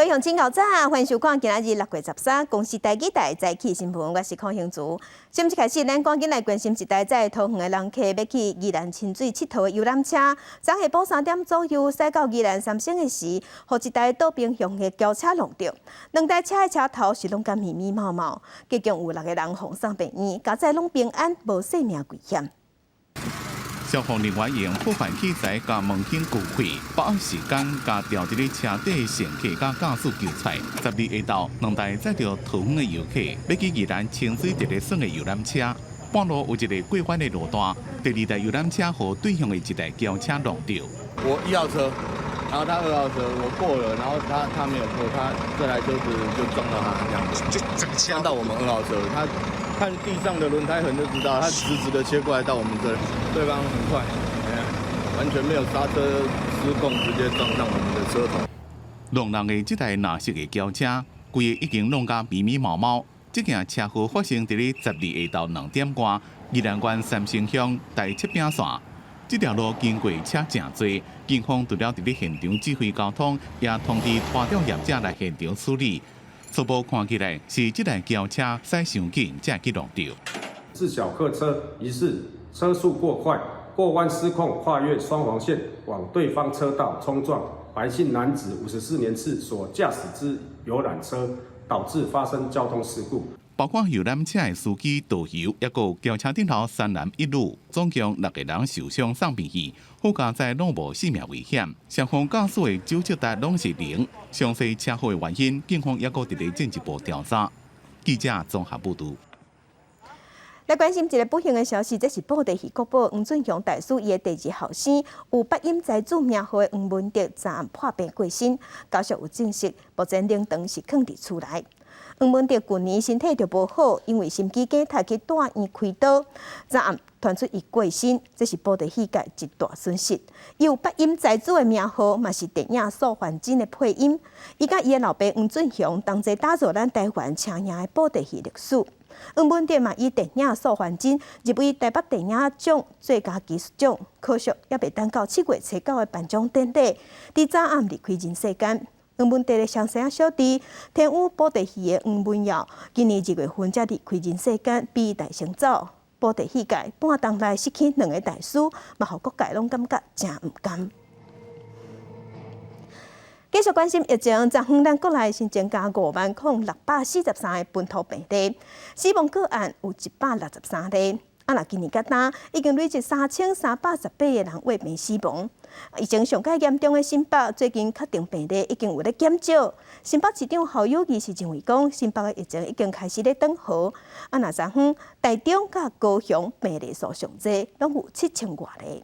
各位乡亲、早，欢迎收看今仔日6月13公司台记台早起新闻，我是邝兴竹。新闻开始，咱赶紧来关心一台在桃园的人客要去宜兰清水佚佗的游览车，昨下晡3点左右驶到宜兰三星的时，互一台倒冰向的轿车撞到，两台车的车头是拢甲密密麻麻，计共有6个人送上病院，加载拢平安，无性命危险。 消防人员用破坏器材甲门厅锯开，把握时间甲吊伫咧车底的乘客甲驾驶救出来。12下昼，两台载着桃园的游客要去宜兰清水直个省的游览车，半路有一个过弯的路段，第二台游览车和对向的一台轿车撞到。我1号车，然后他2号车，我过了，然后他没有过，他这台车子就撞到他这样子，就整个撞到我们2号车，他。 看地上的轮胎痕就知道，他直直的切过来到我们这里，对方很快，完全没有刹车失控，直接撞上我们的车头。弄人的这台蓝色的轿车，规个已经弄甲密密麻麻。这件车祸发生在12下昼2点多，宜兰县三星乡台七饼线。这条路经过车真多，警方除了伫咧现场指挥交通，也通知拖吊业者来现场处理。 初步看起来是这台轿车驶上紧才去撞到。是小客车疑似车速过快，过弯失控，跨越双黄线往对方车道冲撞白姓男子54年次所驾驶之游览车，导致发生交通事故。 包括游览车的司机、导游，也有轿车顶头3男1女，总共6个人受伤送病院，好加载拢无性命危险。双方驾驶的酒测值拢是0。详细车祸的原因，警方也搁伫咧进一步调查。记者综合报道。来关心一个不幸的消息，这是布袋戏国宝黄俊雄大师伊的第2后生，有8音财主名号的黄文德昨暗破病过身，家属有证实，目前灵堂是放伫厝内。 黄文德去年身体就无好，因为心肌梗塞去大院开刀，昨暗传出伊过身，这是布袋戏界一大损失。伊有8音财主的名号，嘛是电影《素还真》的配音。伊甲伊的老爸黄俊雄同齐打造咱台湾青影的布袋戏历史。黄文德嘛以电影《素还真》入围台北电影奖最佳技术奖，可惜也未等到7月初9的颁奖典礼，伫昨暗离开人世间。 黄文德的上生小弟，天舞布袋戏的黄文耀，今年1月份才离开人世间，比大先走。布袋戏界半冬来失去2个大师，嘛，互各界拢感觉真毋甘。继续关心疫情，昨昏咱国内新增加50643个本土病例，死亡个案有163例。啊，若今年甲单已经累计3318个人为病死亡。 疫情上界严重的新北，最近确定病例已经有咧减少。新北市长侯友宜是认为讲，新北的疫情已经开始咧转好。啊，那昨昏台中甲高雄病例数上济，拢有7000多例。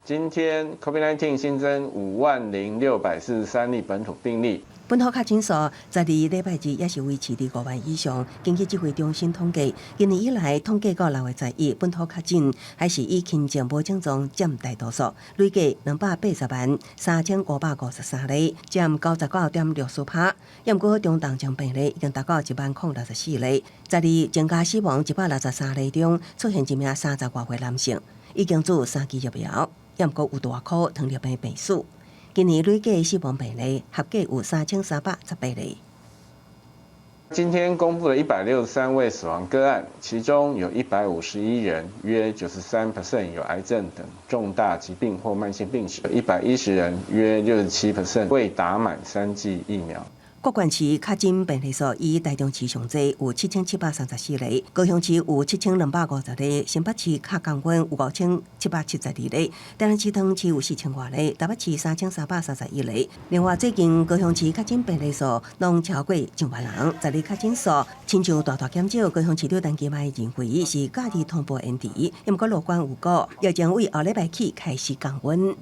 今天 COVID-19 新增50643例本土病例。 本土确诊数12礼拜日也是维持伫5万以上。根据指挥中心统计，今年以来统计到6月11日，本土确诊还是以轻症无症状占大多数，累计280万3553例，占99.64%。不过中重症病例已经达到10064例，12增加死亡163例中，出现一名30多岁男性，已经做3期疫苗，不过有大考糖尿病病史。 今年累计死亡病例合计有3318例。今天公布了163位死亡个案，其中有151人，约93% 有癌症等重大疾病或慢性病史，110人，约67% 未打满3剂疫苗。 各县市确诊病例数以台中市上济有7734例，高雄市有7250例，新北市较降温有5772例，台南市东市有4000多例，台北市3331例。另外，最近高雄市确诊病例数拢超过1万人，12确诊数亲像大减少。高雄市长陈其迈认为是假日同步延迟，不过乐观有果，要将为后礼拜起开始降温。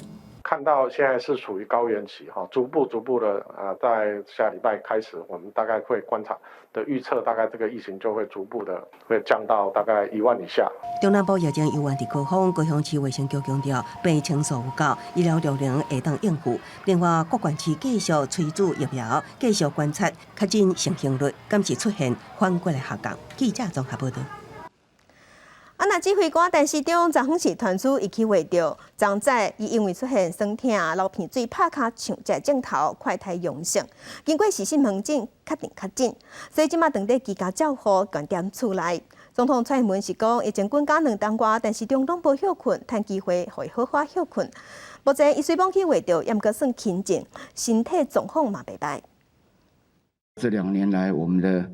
看到现在是处于高原期哈，逐步的在下礼拜开始，我们大概会观察的预测，大概这个疫情就会逐步的会降到大概1万以下。中南部疫情犹原伫高峰，高雄市卫生局强调病床数有够，医疗量能会当应付。另外，各县市继续催注疫苗，继续观察确诊盛行率，敢是出现反过来下降。记者综合报道。那指挥官陈时中昨昏是传出伊去画着昨早伊因为出现酸痛、流鼻水、拍卡抢食镜头，快态阳性，经过视讯问诊，确定确诊，所以即马当地居家照护，关踮厝内。总统蔡英文是讲，疫情滚到2冬外，陈时中拢无休困，趁机会互伊好好休困。目前伊虽讲去画着，也毋过算轻症，身体状况嘛袂歹。这2年来，我们的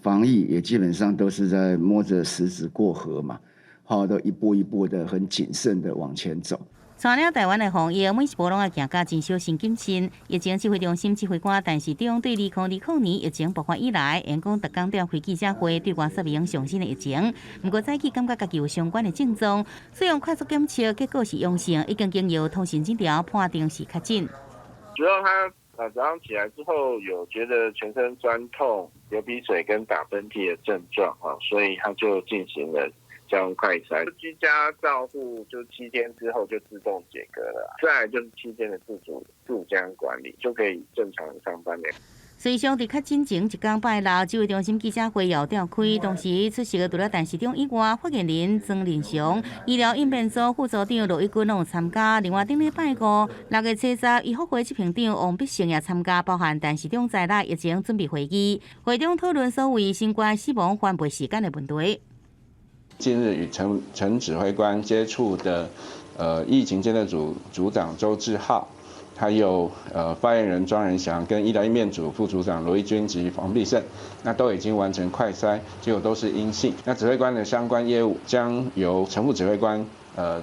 防疫也基本上都是在摸着石子过河嘛，都一步一步的很谨慎的往前走。参了台湾的防疫，每一步拢要行甲真小心谨慎。疫情指挥中心指挥官陈时中对2020年疫情爆发以来，员工特工都要开记者会，对外说明上新的疫情。不过早起感觉家己有相关的症状，使用快速检测，结果是阳性，已经经由通讯诊疗判定是确诊。主要他早上起来之后有觉得全身酸痛、流鼻水跟打喷嚏的症状所以他就进行了家用快筛。居家照护就7天之后就自动解隔了，再来就是7天的自主家管理，就可以正常上班了。随上伫确诊前一天拜六，指挥中心记者会又召开，同时出席的除了陈时中以外，发言人曾仁祥、医疗应变组副组长罗一军拢有参加。另外，顶礼拜5、6月70，医福会执行长王必胜也参加，包含陈时中在内疫情准备会议。会中讨论所谓新冠死亡翻倍时间的问题。近日与陈指挥官接触的疫情监测组长周志浩。还有发言人庄仁祥跟医疗应变组副组长罗一军及黄必胜，那都已经完成快筛，结果都是阴性。那指挥官的相关业务将由陈副指挥官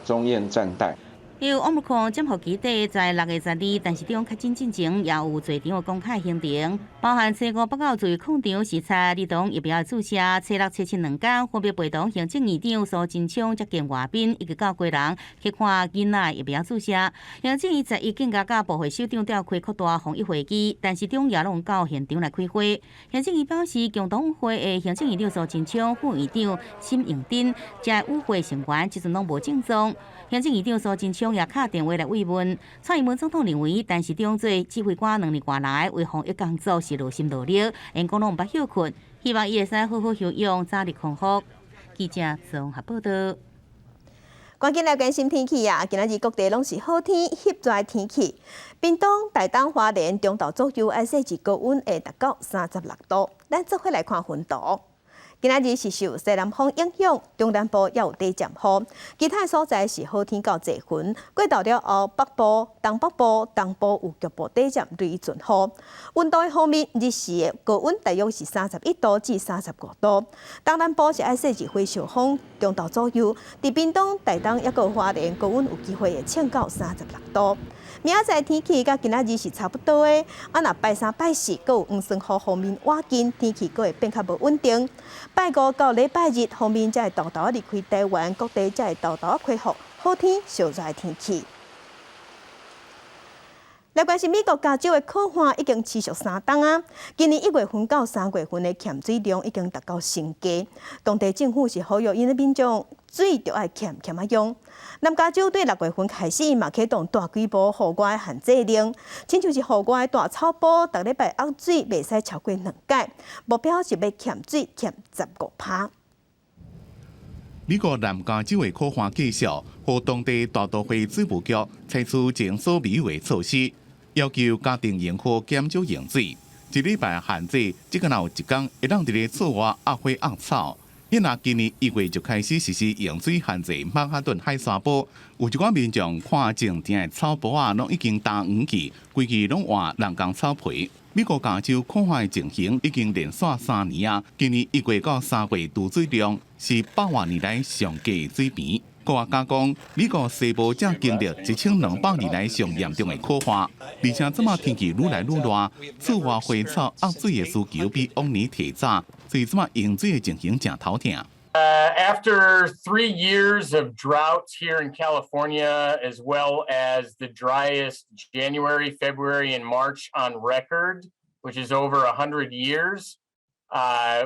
钟燕暂代。由Omicron检测基地在6月12日，陈时中确诊进前也有侪场的公开行程，包含初5报告注意控场视察儿童疫苗注射，初6、初72天分别陪同行政院长苏贞昌接见外宾，以及9个人去看囡仔疫苗注射。行政院11更加甲部会首长召开扩大防疫会议，陈时中也拢到现场来开会。行政院表示，共同会的行政院长苏贞昌、副院长沈永珍，加与会成员即阵拢无症状。行政院长苏贞昌也敲电话来慰问。蔡英文总统认为，陈时中做指挥官2年外来为防疫工作是劳心劳力，员工拢毋捌休困，希望伊会使好好休养，早日康复。记者综合报道。赶紧来关心天气啊！今仔日各地拢是好天，翕热天气。屏东、台东、花莲中昼左右，爱设置高温会达到36度。咱做伙来看温度。今仔日是受西南风影响，中南部也有低渐雨，其他所在是好天到济云。过到了后，北部、东北部、东部有局部低渐雷阵雨。温度方面，日时的高温大约是31度至35度。东南部是爱设置火烧风，中昼左右，伫屏东、台东也有花莲高温有机会会升到36度。明仔载天气甲今仔日是差不多的，若拜3、拜4，阁有黄酸雨方面瓦紧，天气阁会变较无稳定。拜5到礼拜日方面，才会豆豆离开台湾，各地才会豆豆恢复好天、烧热的天气。来关心美国加州的酷旱已经持续3冬啊！今年1月份到3月份的欠水量已经达到新低，当地政府是呼吁因的民众水就要欠啊用。南加州对6月份开始嘛启动大规模户外限制令，亲像是户外大草埔，逐礼拜压水袂使超过2届，目标是要欠水欠15%。美国南加州的酷旱继续，和当地大都会水务局采取前所未有的措施，要求家庭用户减少用水。一礼拜限制，只敢有1天会当伫咧厝外压花压草。因若今年1月就开始实施用水限制，曼哈顿海沙堡有一寡民众看正正的草坡啊，拢已经干黄去，规气拢换人工草皮。美国加州酷旱的情形已经连续3年啊，今年1月到3月储水量是800年来上低水平。国家讲，美国西部正经历1200年来上严重的酷旱，而且即马天气愈来愈热，厝外花草压水的需求比往年提早，所以即马用水的情形正头疼。After 3 years of droughts here in California, as well as the driest January, February, and March on record, which is over 100 years,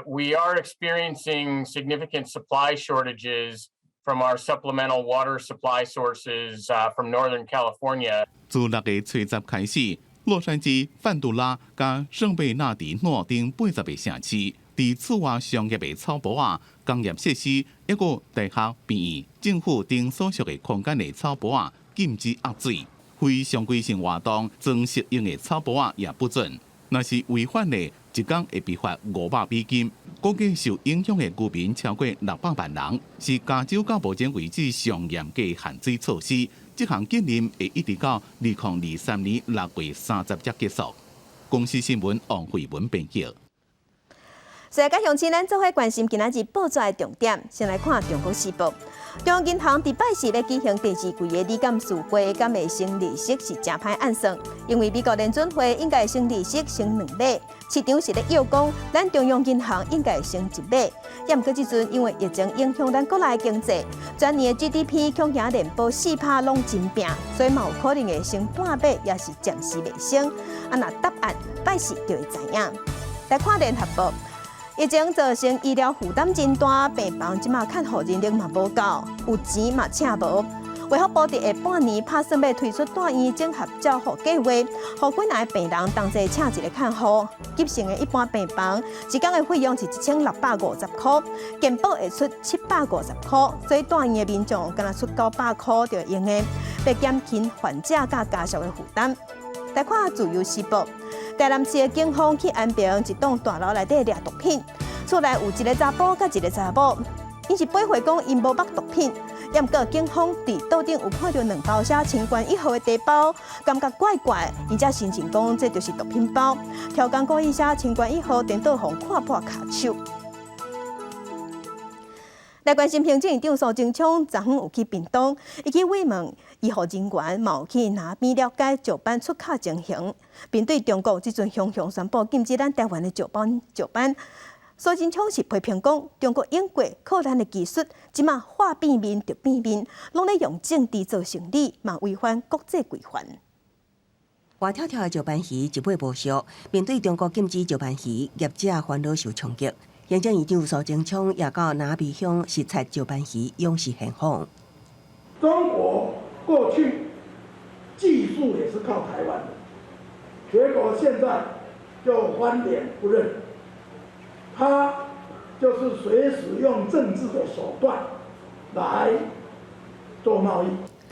we are experiencing significant supply shortages from our supplemental water supply sources from Northern California. 自6月70开始，洛杉矶、范杜拉、甲圣贝纳迪诺等80个城市，伫伫厝外商业的草坡仔、工业设施，抑个大学、病院、政府等所属的空间的草坡仔禁止压水，非常规性活动装适用的草坡仔也不准。若是违反的，一天会被罚$500。估计受影响的居民超过600万人，是加州到目前为止上严格的限水措施。这项禁令会一直到2023年6月30日结束。公司新闻王慧文编辑。世界乡亲，咱做伙关心今仔日报纸的重点。先来看《中国时报》。中央银行伫拜四咧举行第2季的理监事会，敢会升利息是真歹按算，因为美国联准会应该升利息升2码，市场是咧要讲咱中央银行应该升1码。也毋过即阵因为疫情影响咱国内经济，全年的 GDP 恐惊连报4%拢真拼，所以嘛有可能会升半码，也是暂时未升。若答案拜四就会知影。来看《联合报》。疫情造成医疗负担真大，病房即马看护人力嘛无够，有钱嘛请无。卫福部伫下半年打算要推出大医整合照护计划，互几人病人同齐请一个看护。急性的一般病房一天的费用是1650块，健保会出750块，所以大医的民众敢若出900块就用的，要减轻患者甲家属的负担。来看自由时报。台南市的警方去安平一栋大楼内底掠毒品，厝内有一个查甫甲一个查某，因是背回讲因无捌毒品，也毋过警方伫桌顶有看到2包写清冠1号的茶包，感觉怪怪，而且申请讲这就是毒品包，调工故意写清冠1号，颠倒互看破骹手。来关心行政院长苏贞昌昨昏有去屏东，伊去慰问医护人员，嘛有去那边了解石斑出口情形，并对中国即阵雄雄宣布禁止咱台湾的石斑。苏贞昌是批评讲，中国用过靠咱的技术，即马话变面就变面，拢咧用政治做生理，嘛违反国际规范。活跳跳的石斑鱼一尾无俗，面对中国禁止石斑鱼，业者烦恼受冲击。行政院长苏贞昌也到南鼻乡视察石斑鱼养殖现况。中国过去技术也是靠台湾的，结果现在就翻脸不认，他就是随时用政治的手段来做贸易。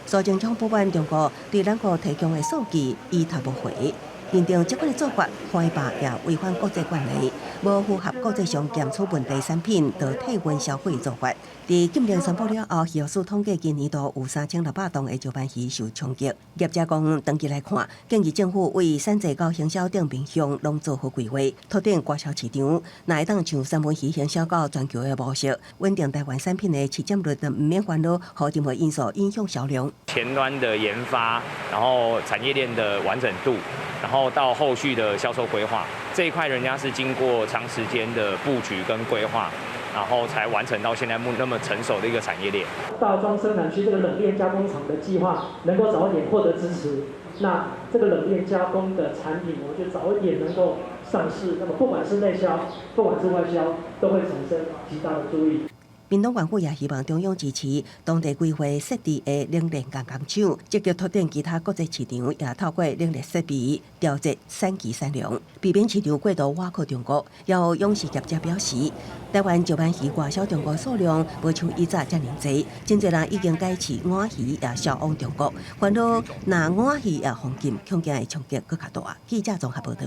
苏贞昌不满中国对咱国提供的数据伊头无回。认定这款的做法坏吧，也违反国际惯例，无符合国际上检出问题产品到替温消费做法。在禁令宣布了后，药师统计今年度有3600吨的石斑鱼受冲击。业者讲，长期来看，建议政府为产制到行销等面向拢做好规划，拓展外销市场，哪会当像三文鱼行销到全球的模式，稳定台湾产品的市占率，唔免烦恼和任何因素影响销量。前端的研发，然后产业链的完整度。然后到后续的销售规划这一块，人家是经过长时间的布局跟规划，然后才完成到现在那么成熟的一个产业链。大庄生产区这个冷链加工厂的计划能够早一点获得支持，那这个冷链加工的产品，我们就早一点能够上市。那么不管是内销，不管是外销，都会产生极大的注意。屏东县府也希望中央支持当地规划设置的冷链加工厂，积极拓展其他国际市场，也透过冷链设备调节产期产量，避免市场过度倚靠中国。也有养殖业者表示，台湾石斑鱼外销中国数量无像以前遮尔济，真侪人已经改饲鲩鱼也销往中国，烦恼那鲩鱼也封禁，恐惊会冲击更较大。记者综合报道。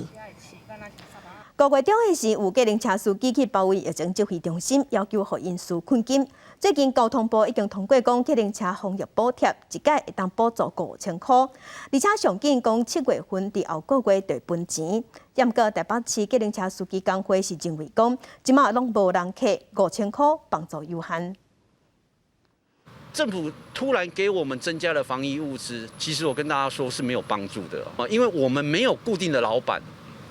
5月中的时，有计程车司机去包围疫情指挥中心，要求互因输困金。最近交通部已经通过讲，计程车防疫补贴一届会当补助5000块，而且上紧讲7月份至后个月就分钱。也毋过台北市计程车司机工会是认为讲，即马拢无人客，5000块帮助有限。政府突然给我们增加了防疫物资，其实我跟大家说是没有帮助的因为我们没有固定的老板。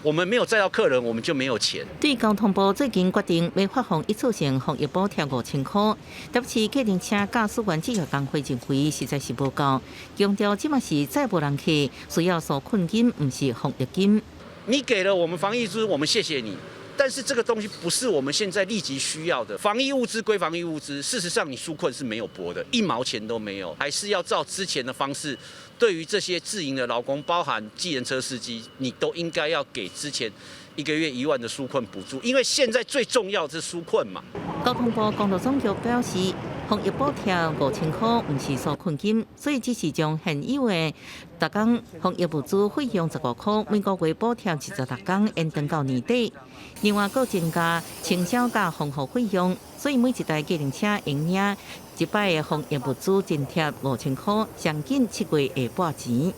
我们没有载到客人，我们就没有钱。对交通部最近决定要发放一次性防疫补贴5000块，特别是计程车驾驶员职业工会认为实在是无够，强调即嘛是再无人客，需要纾困金，唔是防疫金。你给了我们防疫资，我们谢谢你。但是这个东西不是我们现在立即需要的，防疫物资归防疫物资。事实上，你纾困是没有拨的，1毛钱都没有，还是要照之前的方式。对于这些自营的劳工，包含计程车司机，你都应该要给之前1个月1万的纾困补助，因为现在最重要的是纾困嘛。交通部公路总局表示，防疫补贴5000块不是纾困金，所以只是将现有的逐工防疫物资费用15块，每个月补贴76工，延长到年底。另外，佫增加清销甲防护费用，所以每一台计程车营业一摆的防疫物资津贴5000块，上紧7月下半钱。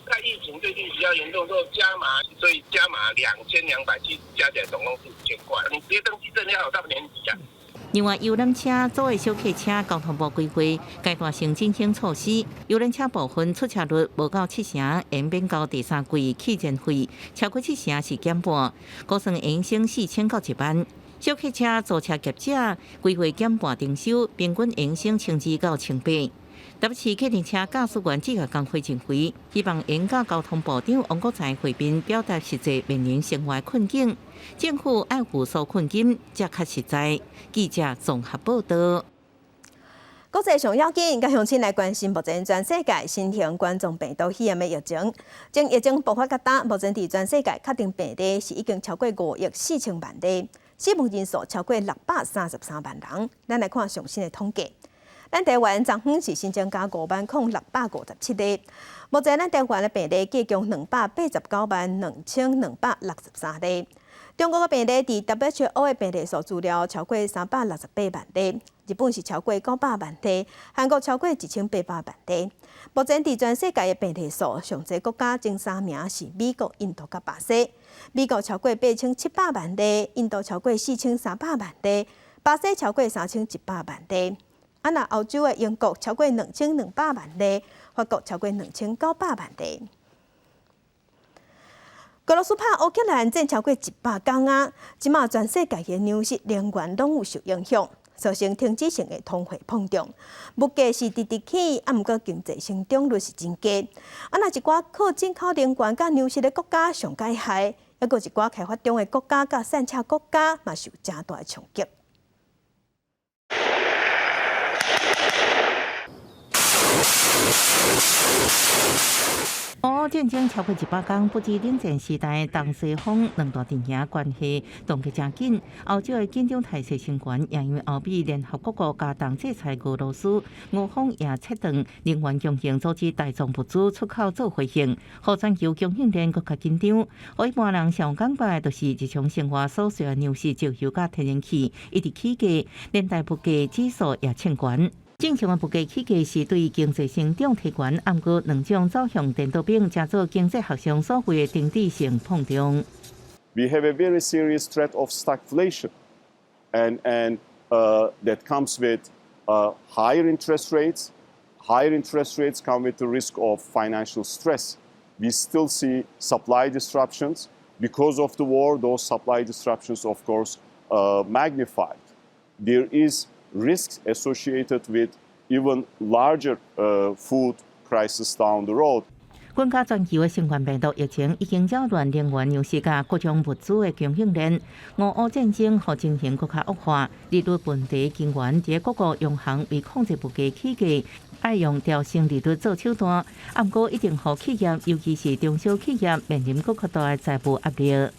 在疫情最近比较严重的时候加码，所以加码2270，加起来总共是5000块。你直接登记证要有到年底啊。另外，游览车作为小客车，交通部规划阶段性振兴措施，游览车部分出车率无到70%，延免到第3季起征费，超过70%是减半，估算延升4000到1万。小客车租车业者规划减半征收，平均延升1200到1800。特别是客运车驾驶员只工会真回，希望延到交通部长王国材会面，表达实际面临生活困境。政府爱护纾困金，才较实在。记者综合报道。国际上要紧，甲乡亲来关心目前全世界新型冠状病毒肺炎的疫情。从疫情爆发到今，目前伫全世界确定病例是已经超过5亿4千万例，死亡人数超过633万人。咱来看最新的统计。咱台湾昨昏是新增加50657例，目前咱台湾的病例计共2892263例。中国的病例伫 WHO 的病例数资料超过368万例，日本是超过900万例，韩国超过1800万例。目前伫全世界的病例数上侪国家前3名是美国、印度甲巴西。美国超过8700万例，印度超过4300万例，巴西超过3100万例。那欧洲的英国超过2200万例，法国超过2900万例。俄罗斯拍乌克兰战超过100天啊，即马全世界的粮食能源拢有受影响，造成停止性的通货膨胀，物价是直直起，毋过经济成长率是增加。那一寡靠进口能源甲粮食的国家上解害，还佫一寡开发中的国家甲产车国家嘛受正大的冲击。俄乌战争超过100天，不止冷战时代东西方两大阵营关系冻结真紧。欧洲的紧张态势升悬，也因为欧美联合国国加重制裁俄罗斯，俄方也切断能源供应，阻止大宗物资出口做回应，互全球供应链更加紧张。一般人上感觉就是日常生活所需的粮食、石油甲天然气一直起价，连带物价指数也冲悬。正常的物价起价是对经济成长提悬，毋过两种走向颠倒并加做经济学上所谓的停滞性膨胀。We have a very serious threat of stagflation, and that comes with higher interest rates. Higher interest rates come with the risk of financial stress. We still see supply disruptions because of the war. Those supply disruptions, of course, magnified. There is risks associated with even larger food crisis down the road. 国家全球的新冠病毒疫情已经扰乱能源、粮食甲各种物资的供应链。俄乌战争互情形更加恶化，利率问题根源伫各国央行为控制物价起价，爱用调升利率做手段，毋过一定互企业，尤其是中小企业面临更大的债务压力。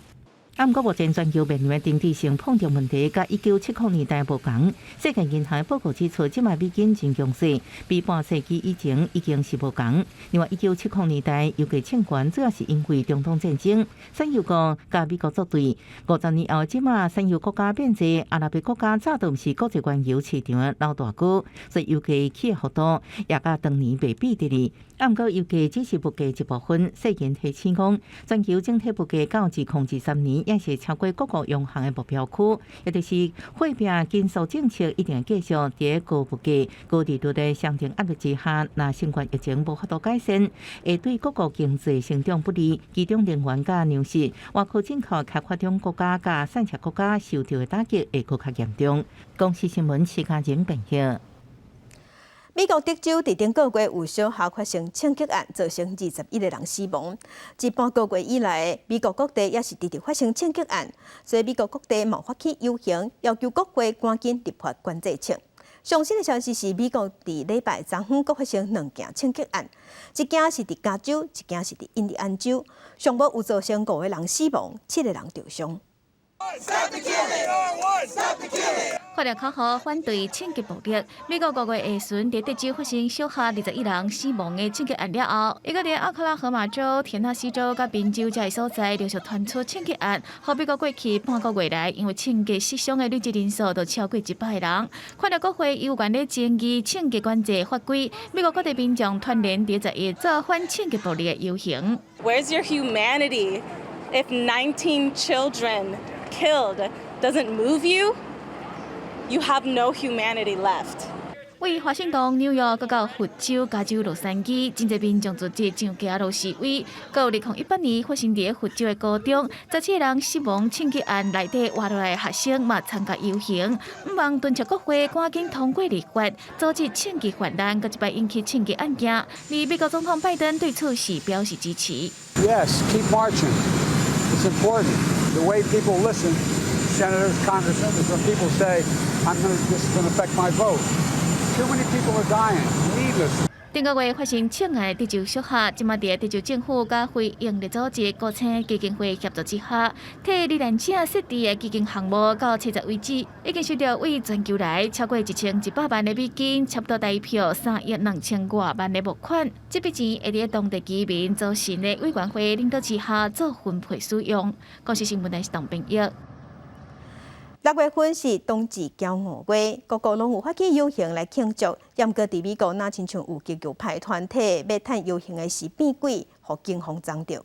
毋过目前全球面临的停滞性膨胀问题，甲1970年代无同。世界银行报告指出，即卖美金真强势，比半世纪以前已经是无同。另外，1970年代油价冲悬，主要是因为中东战争，产油国甲美国作对。50年后，即卖产油国家变济，阿拉伯国家早都毋是国际原油市场的老大哥，所以油价起的幅度也甲当年袂比得哩。毋过，油价只是物价一部分。世银提醒讲，全球整体物价到2023年，也是超过各国央行的目标区，也就是货币紧缩政策一定继续伫高物价、高利率的相对压力之下，若新冠疫情无法度改善，会对各国经济成长不利。其中能源甲粮食、外口进口开发中国家甲产车国家受到的打击会更加严重。公司新闻徐家仁报道。美国德州伫顶个月有小校发生枪击案，造成21个人死亡。自半个月以来，美国各地也是直直发生枪击案，所以美国各地冒发起游行，要求各国赶紧立法管制枪。上新的消息是，美国伫礼拜昨昏阁发生2件枪击案，一件是伫加州，一件是伫印第安州，上无有造成5个人死亡，7个人受伤。法律口号反对枪击暴力。美国5月下旬在德州发生小下21人死亡的枪击案了后，一个在奥克拉荷马州、田纳西州甲宾州这些所在陆续传出枪击案。好，美国过去半个月来，因为枪击死伤的累计人数都超过100个人。看到国会有关咧争议枪击管制法规，美国各地民众团联伫11做反枪击暴力的游行。Where's your humanity if 19 children killed doesn't move you? You have no humanity left. 为华盛顿、纽约，到佛州、加州、洛杉矶，真侪民众组织上街路示威。还有2018年发生伫佛州的高中，17个人死亡枪击案内底活落来的学生嘛参加游行，毋望敦促国会赶紧通过立法，阻止枪击泛滥，甲一摆引起枪击案件。而美国总统拜登对此事表示支持。Yes, keep marching. It's important. The way people listen, senators, congressmen, is when people say, this is going to affect my vote. Too many people are dying, needless. 顶个月发生枪案的德州小学，即马伫德州政府甲非营利组织国青基金会协助之下，替罹难者设置的基金项目到7月为止，已经收到为全球来超过1100万的美金，差不多代表3亿2000多万的募款。这笔钱会伫当地居民做新的委员会领导之下做分配使用。公司新闻台是董炳玉。6月份是冬至骄傲月，各国拢有发起游行来庆祝。不过，伫美国那亲像有极右派团体要趁游行的时变鬼，互警方掌着。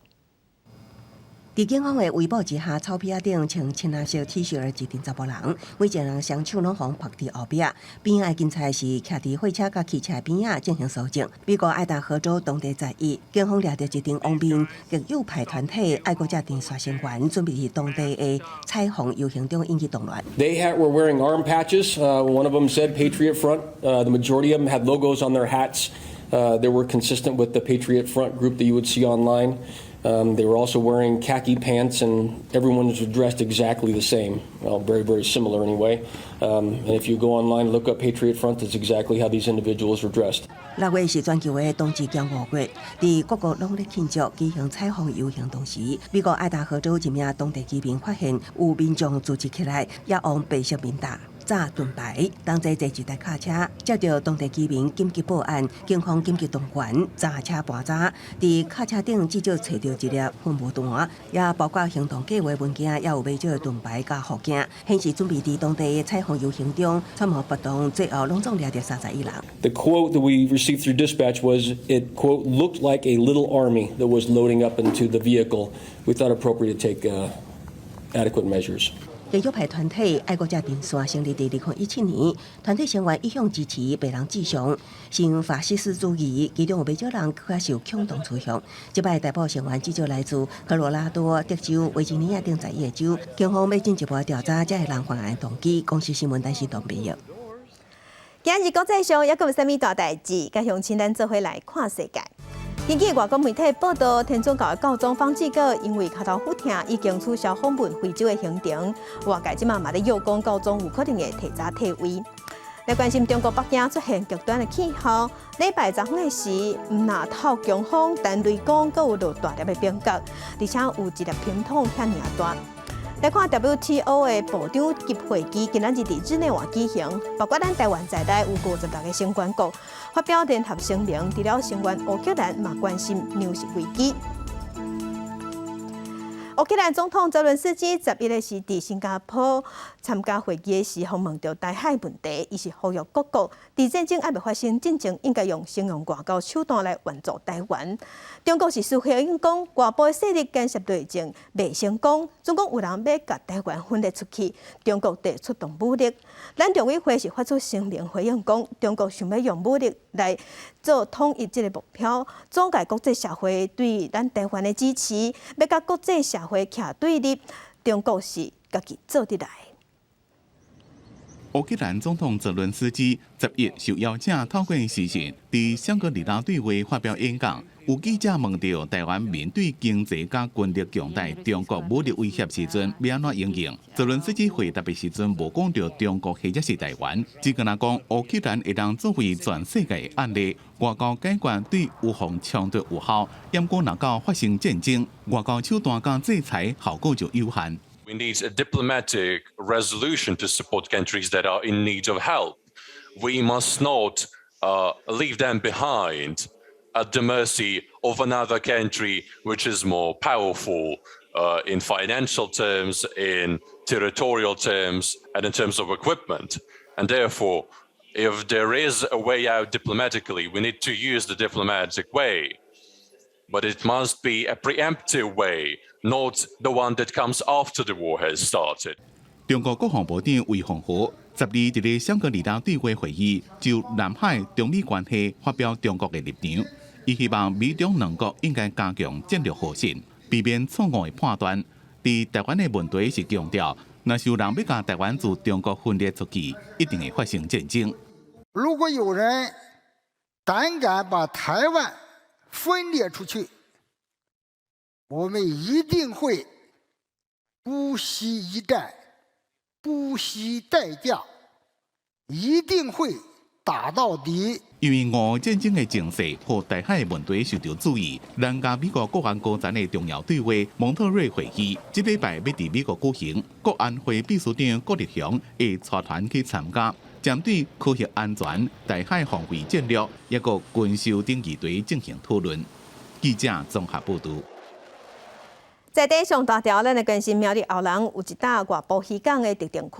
伫警方的围捕之下，草皮顶穿青蓝色 T 恤的一群查甫人，每一个人双手拢互拍伫后壁。边仔的警察是徛伫货车甲汽车边仔进行搜证。美国爱达荷州当地在役，警方掠着一顶王面极右派团体爱国者电刷成员，准备伫当地的彩虹游行中引起动乱。They were wearing arm patches. One of them said Patriot Front. The majority of them had logos on their hats. They were consistent with the Patriot Front group that you would see online. They were also wearing khaki pants, and everyone was dressed exactly the same. Well, very, very similar anyway. And if you go online and look up Patriot Front, that's exactly how these individuals were dressed. 6月是全球的冬至骄傲月，伫各国拢咧庆祝举行彩虹游行同时，美国爱达荷州一名当地居民发现有民众组织起来，也往白色面搭炸盾牌，同齐坐一台卡车，接到当地居民紧急报案，警方紧急动员炸车盘查，伫卡车顶至少找到一粒喷雾弹，也包括行动计划文件，也有买少的盾牌甲护件，显示准备伫当地的彩虹游行中参谋活动，最后拢总掠着31人。The quote that we received through dispatch was, it, quote, looked like a little army that was loading up into the vehicle. We thought appropriate to take adequate measures. 极右派团体爱国者电线成立伫2017年，团体成员一向支持白人至上，新法西斯主义，其中有不少人较受恐同取向。这摆逮捕成员至少来自科罗拉多、德州、维吉尼亚等在野州，警方要进一步调查这个人犯案动机。公司新闻台是董培玉。今日国际上也阁有啥物大代志？甲乡亲咱做伙来看世界。根据外国媒体报道，天主教的教宗方济各因为脚头腹痛，已经取消访问非洲的行程。外界即嘛在诱讲教宗有可能会提早退位。来关心中国北京出现极端的气候，礼拜昨昏的时，毋但透强风，但雷公阁有落大粒的冰角，而且有一粒冰桶遐尔大。来看 WTO 的部长级会议，今仔日伫日内瓦举行，包括咱台湾在内有56个成员国发表联合声明，除了成员乌克兰嘛关心粮食危机。乌克兰总统泽伦斯基11日是伫新加坡参加会议的时候，问到台海问题，伊是呼吁各国伫战争还未发生之前，应该用声援外交手段来援助台湾。中国是事后应讲，外部势力干涉内政未成功，总共有人要甲台湾分裂出去，中国得出动武力。咱中委会是发出声明回应讲，中国想要用武力来做统一这个目标，阻碍国际社会对咱台湾的支持，要甲国际社会徛对立，中国是家己做得来。乌克兰总统泽伦斯基11日受邀请透过视讯，伫香格里拉对话发表演讲。有记者问到台湾面对经济甲军力强大中国武力威胁时阵，要安怎应应？泽伦斯基回答的时阵，无讲到中国或者是台湾，只跟他讲乌克兰会当作为全世界的案例，外交解决对预防冲突有效。不过，若到发生战争，外交手段甲制裁效果就有限。We need a diplomatic resolution to support countries that are in need of help. We must not leave them behind at the mercy of another country which is more powerful in financial terms, in territorial terms, and in terms of equipment. And therefore, if there is a way out diplomatically, we need to use the diplomatic way. But it must be a preemptive way, not the one that comes after the war has started. 中国国防部长魏凤和12日伫个香格里拉对话会议，就南海中美关系发表中国的立场。伊希望美中两国应该加强战略互信，避免错误的判断。伫台湾的问题是强调，若是有人要将台湾自中国分裂出去，一定会发生战争。如果有人胆敢把台湾分裂出去，我们一定会不惜一战，不惜代价，一定会打到底。因为俄战争的情势和台海的问题受到注意，南加美国国安高层的重要对话蒙特瑞会议，这礼拜要伫美国举行。国安会秘书长郭立雄会带团去参加，针对科学安全、台海防卫战略，也个军售等议题进行讨论。记者综合报道。在地上大条，咱来关心苗栗后龙有一搭外部渔港的特定区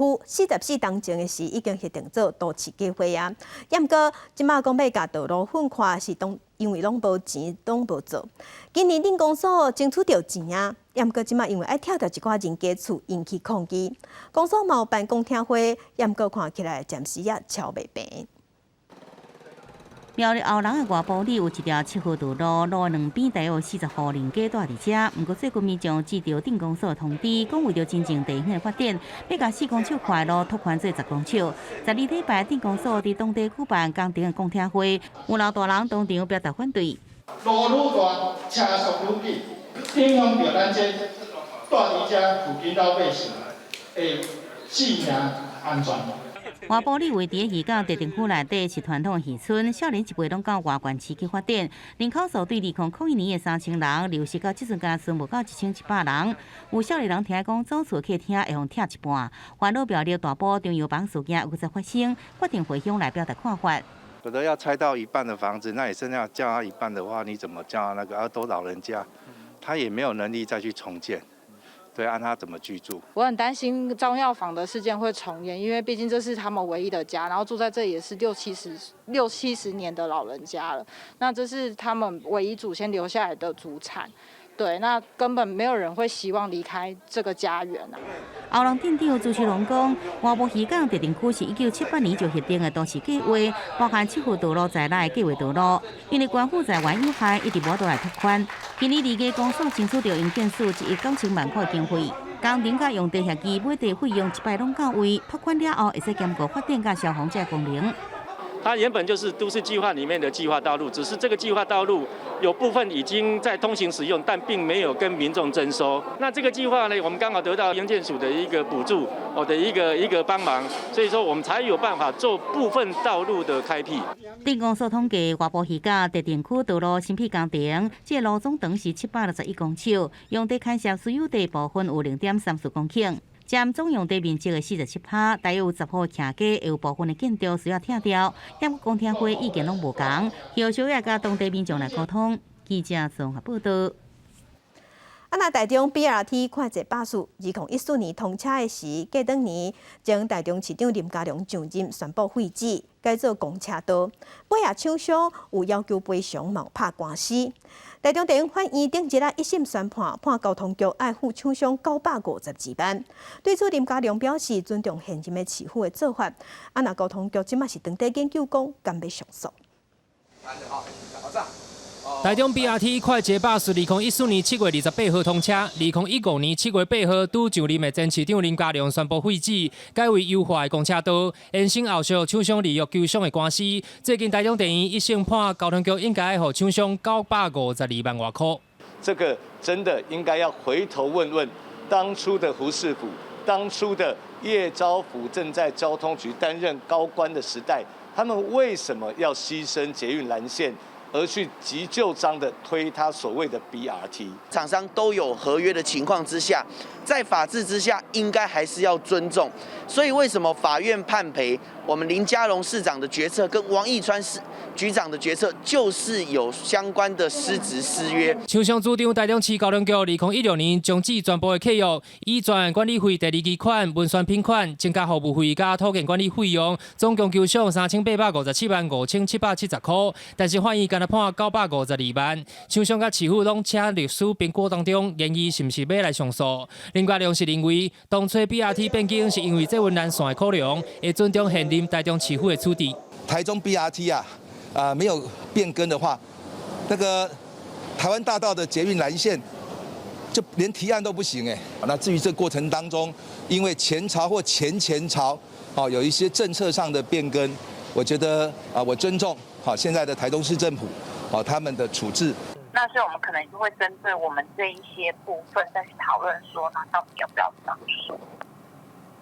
，44当前的是已经核定做都市计划啊。不过，即马讲要甲道路分开是因为拢无钱，拢无做。今年镇公所争取到钱啊，不过即马因为爱跳掉一寡人家厝，引起抗议。公所嘛有办公听会，不过看起来暂时也超袂平。苗栗后龙的外埔里有一条7号道路，路两边大约有40户人家住伫遮。不过最近民众接到镇公所通知，讲为着真正地方的发展，要甲4公尺宽的路拓宽做10公尺。12礼拜镇公所伫当地举办工程的公听会，有老大人当场表达反对。路愈大，车速愈紧，影响到咱这住伫遮附近老百姓的性命安全。外埔里位伫渔港特定区内底是传统渔村，少年一辈拢到外县市去发展，人口数对2002年的3000人，流失到即阵加剩无到1700人。有少年人听讲，租厝客厅会用拆一半，烦恼表列大埔中药房事件有再发生，决定回乡来表达看法。有的要拆到一半的房子，那也剩下叫他一半的话，你怎么叫他那个？都老人家，他也没有能力再去重建。对，按他怎么居住？我很担心中药房的事件会重演，因为毕竟这是他们唯一的家，然后住在这里也是六七十年的老人家了。那这是他们唯一祖先留下来的祖产，对，那根本没有人会希望离开这个家园啊。后龙镇长朱旭龙讲，外埔渔港特定区是1978年就核定的都市计划，包含7号道路在内的计划道路，因为官府在原有限，一直无倒来拓宽。今年2月，公所争取到营建署1亿9000万块经费，工程甲用地协议买地费用100拢到位，拓宽了后会使兼顾发展甲消防这功能。它原本就是都市计划里面的计划道路，只是这个计划道路有部分已经在通行使用，但并没有跟民众征收。那这个计划呢，我们刚好得到营建署的一个补助，的一个帮忙，所以说我们才有办法做部分道路的开辟。镇公所统计，外埔渔港特定区道路新辟工程，这路总长是761公尺，用地牵涉私有地部分有0.34公顷。占总用地面积的47%，大约有10户徛家，也有部分的建筑需要拆掉。不过公听会意见拢无同，要求也甲当地民众来沟通。记者综合报道。那台中 BRT 快捷巴士2014年通车的时，过当年将台中市长林佳龙上任宣布废止，改做公车道。尾也厂商有要求赔偿，嘛有拍官司。台中地方法院顶一日一审宣判，判交通局爱付厂商952万。对此，林佳龙表示尊重现任的市府的做法。那交通局即马是当地研究讲，敢要上诉。台中 BRT 快捷巴士2014年7月28號通車，2015年7月8號拄上任的前市長林佳龍宣布廢止，改為優化的公車道，延伸後續廠商利益求償的官司。最近台中地院一審判交通局應該給廠商952萬外塊。這個真的應該要回頭問問當初的胡士甫，當初的葉昭福正在交通局擔任高官的時代，他們為什麼要犧牲捷運藍線？而去急就章的推他所謂的 BRT， 廠商都有合約的情況之下，在法治之下，應該還是要尊重。所以為什麼法院判賠？我們林佳龍市長的決策跟王義川局長的決策，就是有相關的失職失約。廠商主張台中市交通局2016年終止全部的契約，移轉管理費第2期款、文宣品款、增加服務費加土建管理費用，總共求償3857萬5770塊，但是法院判952萬，廠商甲市府攏請律師評估當中，研議是不是要來上訴。林佳龍是認為，當初 BRT 變更是因為這運南線的考量，會尊重現任台中市府的處理。台中 BRT 沒有變更的話，那個台灣大道的捷運藍線就連提案都不行哎。那至於這過程當中，因為前朝或前朝有一些政策上的變更，我覺得我尊重現在的台中市政府他們的處置。那所以我們可能就會針對我們這一些部分再去討論說，那到底要不要上訴？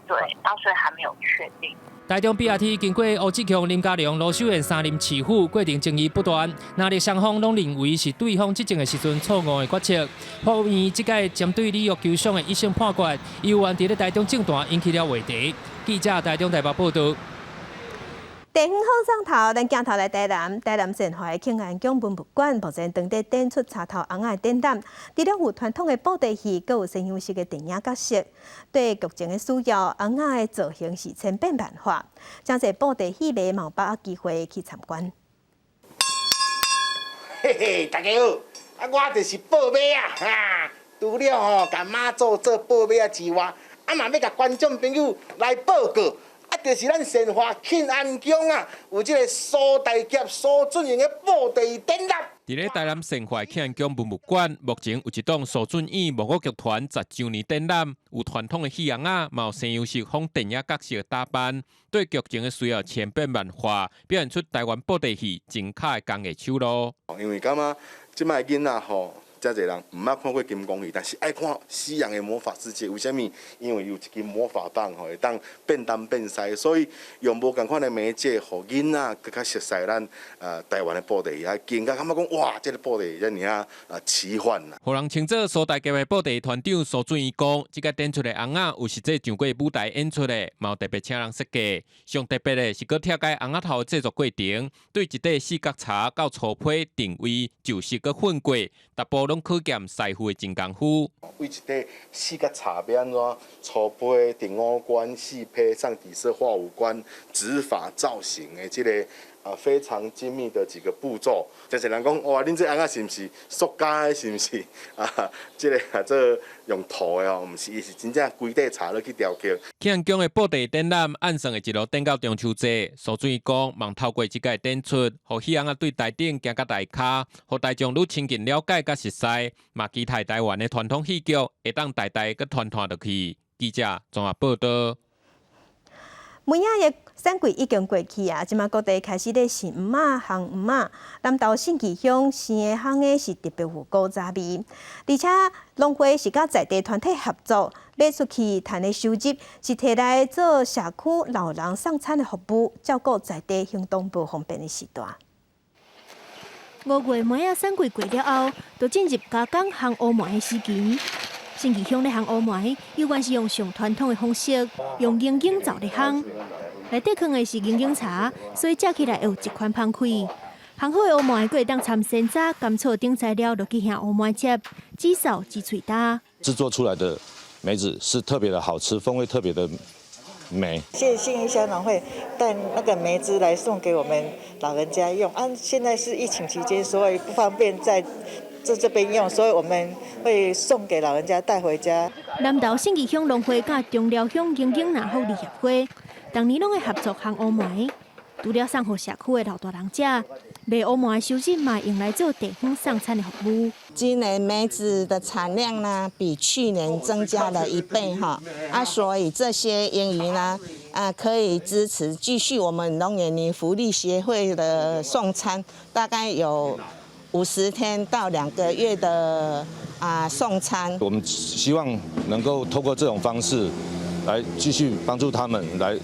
對，到所以還沒有確定。台中 BRT 經過吳志強、林佳龍、羅秀燕3任市府，過程爭議不斷，哪裡雙方攏認為是對方執政的時陣錯誤的決策。法院這屆針對利益求償的一審判決，由原在台中政壇引起了話題。記者台中台北報道。第5號上頭，咱鏡頭來台南善華慶安宮文物館目前當地展出插頭紅仔展覽，除了有傳統的布袋戲，閣有西洋式的電影角色。對劇情的需要，紅仔的造型是千變萬化，真濟布袋戲迷嘛有把握機會去參觀。嘿嘿，大家好，我就是布馬啊！除了甲媽祖做布馬之外，嘛要甲觀眾朋友來報告。就是咱善華慶安宮啊，有這個蘇大俠蘇準英的布袋展覽。伫咧台南善華慶安宮文物館，目前有一檔蘇準英木偶劇團10周年展覽，有傳統的戲紅仔，嘛有西洋式仿電影角色的打扮，對劇情的需要千變萬化，表現出台灣布袋戲真卡的工藝手路。因為感覺即擺囡仔吼。真濟人唔捌看過金光戲，但是愛看西洋的魔法世界。為什麼？因為有一支魔法棒吼，會當變東變西，所以用無共款的媒介，互囡仔更加熟悉咱台灣的布袋戲，還更加感覺講哇，這個布袋戲真爾奇幻啦。互人稱作蘇大俠的布袋團長蘇準義講，這個展出的紅仔有實際上過舞台演出的，嘛有特別請人設計。上特別的是佮拆解紅仔頭製作過程，對一塊四角茶到粗胚定位，就是佮混過，逐步攏可見師傅的真功夫。為一塊四角茶要安怎粗胚、定五官、細胚、上底色、畫五官、指法、造型的這個非常精密的幾個步驟。真係人講哇，恁這紅仔是毋是塑膠的？是毋是這用塗的哦？毋是，伊是真正規底茶落去雕刻。慶安宮的布袋展覽按算的一路展到中秋節，蘇準義講，望透過這個展出，互戲紅仔對台頂行到台骹，互大眾愈親近了解甲熟悉，嘛期待台灣的傳統戲劇會當代代佮傳落去。記者綜合報道。每仔嘅選季已經過去啊，即馬各地開始咧新午仔、紅午仔，南投信義鄉生嘅烘嘅是特別有古早味，而且農會是甲在地團體合作，賣出去賺嘅收入是摕來做社區老人送餐嘅服務，照顧在地行動不方便嘅時代。5月每仔選季過了後，就進入加工烘烏糜嘅時期。信義鄉咧烘烏糜，有關是用上傳統的方式，用銀杏鑿咧烘。內底放的是銀杏茶，所以食起來會有一款香氣。烘好的烏糜，佫會當摻鮮渣、甘草等材料落去烘烏糜汁，煮熟煮脆搭。製作出來的梅子是特別的好吃，風味特別的美。謝謝信義鄉農會帶那個梅子來送給我們老人家用。現在是疫情期間，所以不方便在這邊用，所以我們會送給老人家帶回家。南投信義鄉農會甲中寮鄉銀杏南福利協會，當年攏會合作烘烏糜。除了送予社区的老大人者，卖乌麻的收入嘛用来做地方送餐的服务。今年梅子的产量呢，比去年增加了1倍哈，所以这些盈余呢，可以支持继续我们农业女福利协会的送餐，大概有50天到2个月的送餐。我们希望能够透过这种方式来继续帮助他们，来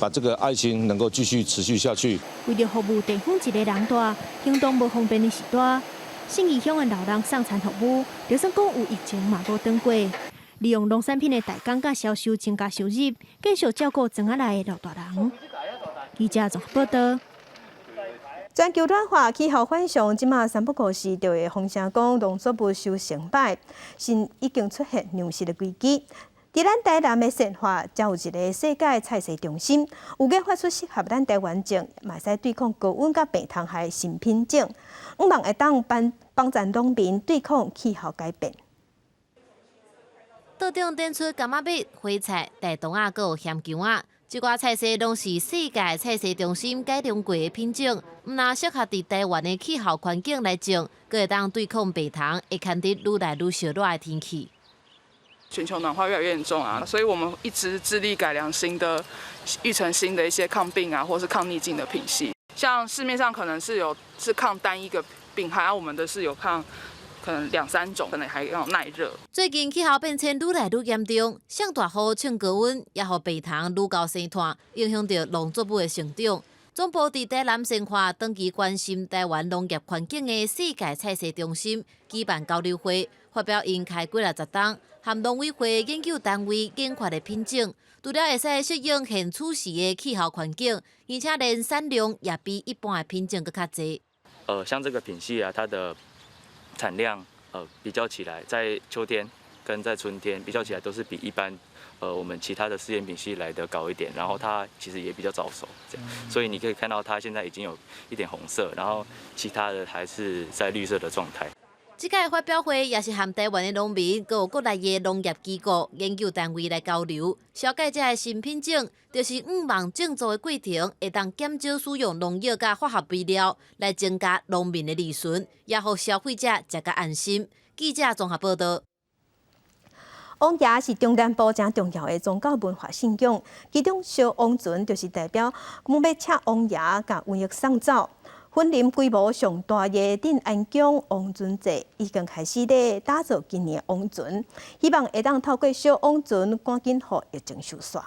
把这个爱心能够继续持续下去。为了服务地方一个人大，行动不方便的时代，信义乡的老人送餐服务，就算讲有疫情嘛无断过。利用农产品的代工甲销售增加收入，继续照顾庄仔内的老大人。记者综合报道。全球暖化气候反常，即马三不五时就会风声讲农作物收成歹，甚已经出现粮食的危机。伫咱台南的善化，才有一个世界菜市中心，有研发出适合咱台湾种，嘛使对抗高温甲病虫害的新品种，希望会当帮助农民对抗气候改变。道中展出柑仔蜜、花菜、大肠仔，佮有咸姜仔，这寡菜色拢是世界菜市中心改良过的品种，毋但适合伫台湾的气候环境来种，佮会当对抗病虫，会牵得愈来愈烧热的天气。全球暖化越来越严重啊，所以我们一直致力改良育成新的一些抗病或是抗逆境的品系。像市面上可能是抗单一个病害，我们的是有抗可能2、3种，可能还要耐热。最近气候变迁愈来愈严重，上大雨、唱高温，也互病虫愈高生炭，影响到农作物的成长。总部伫台南善化，长期关心台湾农业环境的世界菜市中心举办交流会，发表因开几60档，含农委会研究单位研发的品种，除了会使适应现此时的气候环境，而且连产量也比一般的品种更较济。像这个品系它的产量比较起来，在秋天跟在春天比较起来，都是比一般我们其他的试验品系来的高一点，然后它其实也比较早熟，这样，所以你可以看到它现在已经有一点红色，然后其他的还是在绿色的状态。这届发表会也是含台湾的农民，佮有国内的农业机构、研究单位来交流，了解这个新品种，就是5万种植的过程，会当减少使用农药甲化学肥料，来增加农民的利润，也互消费者食甲安心。记者综合报道。王爷是中南部真重要的宗教文化信仰，其中烧王船就是代表要请王爷甲瘟疫送走。婚林规模上大的镇安宫王船节已经开始咧打造今年的王船，希望会当透过烧王船赶紧互疫情收煞。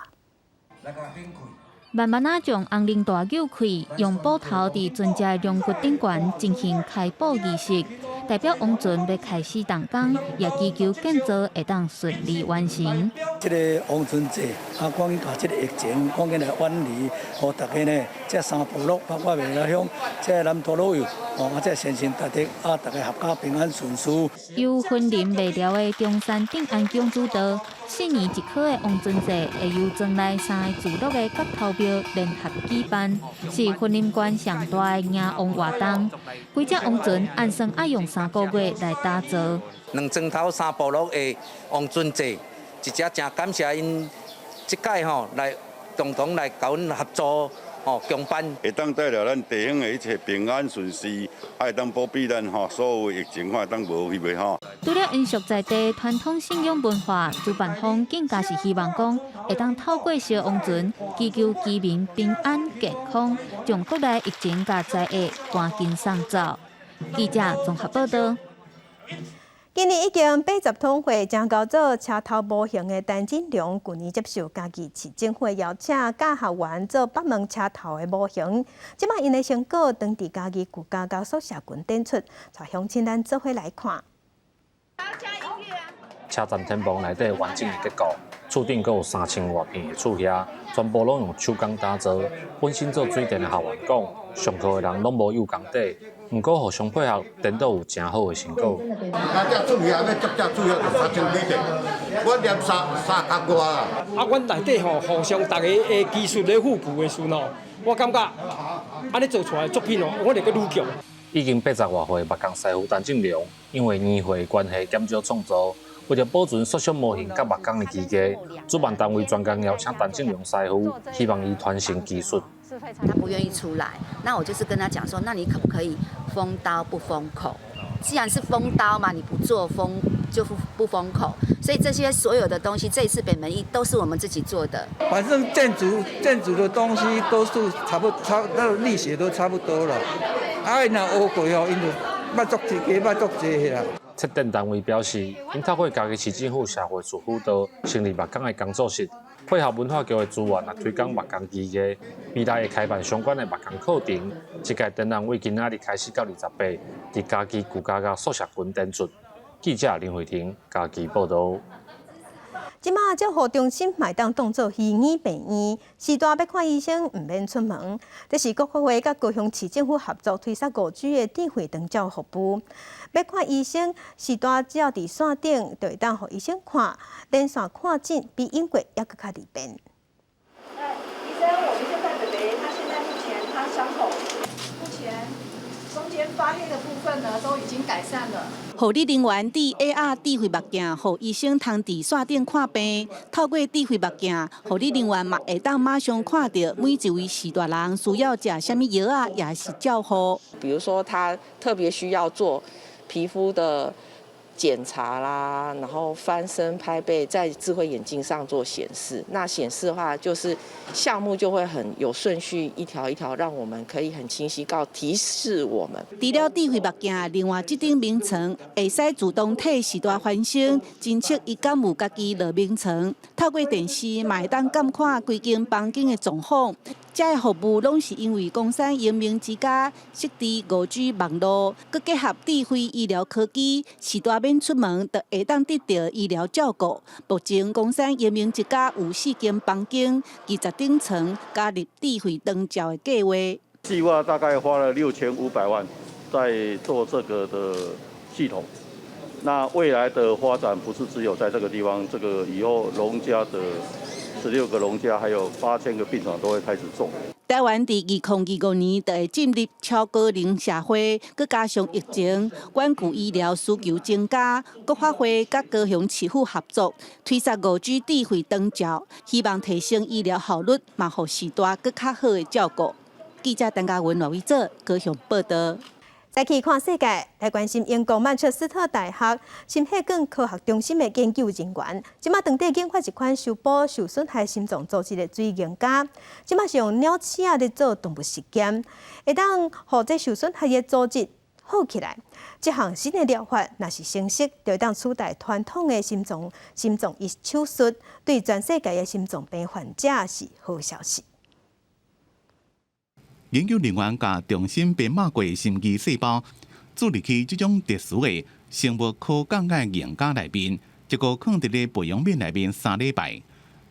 慢慢将红菱大轿开，用布头伫船只龙骨顶悬进行开布仪式，代表王船要开始动工，也祈求建造会当顺利完成。这个王船节赶紧把这个疫情赶紧来远离，互大家呢，这三部落包括未来乡，这南投老友，这先贤大德，大家合家平安顺遂。由婚林未了的中山镇安宫主导，4年一考的王船节会由庄内3个聚落的角头庙联合举办，是婚林县上大的迎王活动。规只王船按算要用3个月来打造。两庄头3部落的王船节，一只真感谢因这届来共同来甲阮合作。共办会当带来咱地方的一切平安顺遂，会当保庇咱所有疫情会当无去袂除了延续在地传统信仰文化，主办方更加是希望讲会当透过烧王船，祈求居民平安健康，将国内疫情甲灾厄赶紧送走。记者综合报道。今年已经80通会正交做车头模型的陈振良，去年接受家己市政府邀请，教学员做8门车头的模型。即摆因的成果当伫家己国家高速社群展出，带乡亲咱做伙来看。车站天幕内底完整的结构，厝顶阁有3000多片的厝瓦，全部拢用手工打造。本身做水电的学员讲，上课的人拢无有工底。毋过，互相配合，颠倒有真好的成果。这主要要足只主要就3000几块，我念3角外啊。阮内底互相大家的技术咧互补的时候，我感觉安尼做出来的作品我会阁愈强。已经80多岁目工师傅陈振良，因为年岁关系减少创作，为了保存塑塑模型甲目光的机架，主办单位专工邀请陈正荣师傅，希望伊传承技术。他不愿意出来，那我就是跟他讲说，那你可不可以封刀不封口？既然是封刀嘛，你不做封就不封口，所以这些所有的东西，这一次北门一都是我们自己做的。反正建筑的东西都是那个力学都差不多了。啊，那学过哦，因就捌足济啦。策展单位表示，因透过家己市政府社会处辅导，成立目光的工作室，配合文化局的资源来推广目光技艺。未来会开办相关的目光课程。这届展览为今仔日开始到28，伫嘉义旧家甲宿舍群展出。记者林慧婷，嘉义报道。即马照护中心卖当当作鱼医病院，时大要看医生唔免出门。这是国科会甲高雄市政府合作推出5G的智慧长照服务。要看医生，时大只要伫线顶，就会当互医生看，连线看诊比英国还佫较利便。医生，我们现在北北他现在目前他伤口目前中间发黑的部分呢都已经改善了。护理人员伫 AR 智慧目镜，互医生通伫线顶看病。透过智慧目镜，护理人员嘛会当马上看到每一位时大人需要食什么药啊，也是照护。比如说他特别需要做皮肤的检查啦，然后翻身拍背，在智慧眼镜上做显示。那显示的话，就是项目就会很有顺序，一条一条，让我们可以很清晰提示我们。除了智慧目镜，另外这顶名称会使自动替时大翻身，侦测伊敢有家己落名称。透过电视，嘛会当监看规间房间的状况。这个服务拢是因为公山英明之家设置5G 网络，佮结合智慧医疗科技，时大免出门，就会当得到医疗照顾。目前公山英明之家有4间房间，20顶层加入智慧长照的计划。计划大概花了6500万在做这个的系统。那未来的发展不是只有在这个地方，这个以后农家的16个农家还有8000个病床都会开始做。台湾伫2025年就会进入超高龄社会，佮加上疫情，管顾医疗需求增加，国发会甲高雄市府合作推出5G 智慧长照，希望提升医疗效率，嘛互时大佮较好的照顾。记者陈嘉文、罗伟哲高雄报道。再去看世界，来关心英国曼彻斯特大学心血管科学中心的研究人员，即马当地研发一款修补受损害心脏组织的水凝胶，即马是用鸟鼠仔咧做动物实验，会当互这受损害的组织好起来。这项新的疗法若是成熟，就会当取代传统的心脏手术，对全世界的心脏病患者是好消息。研究人员把重新编码过心肌细胞注入去这种特殊的生物可降解凝胶内面，结果放伫咧培养皿内面3礼拜，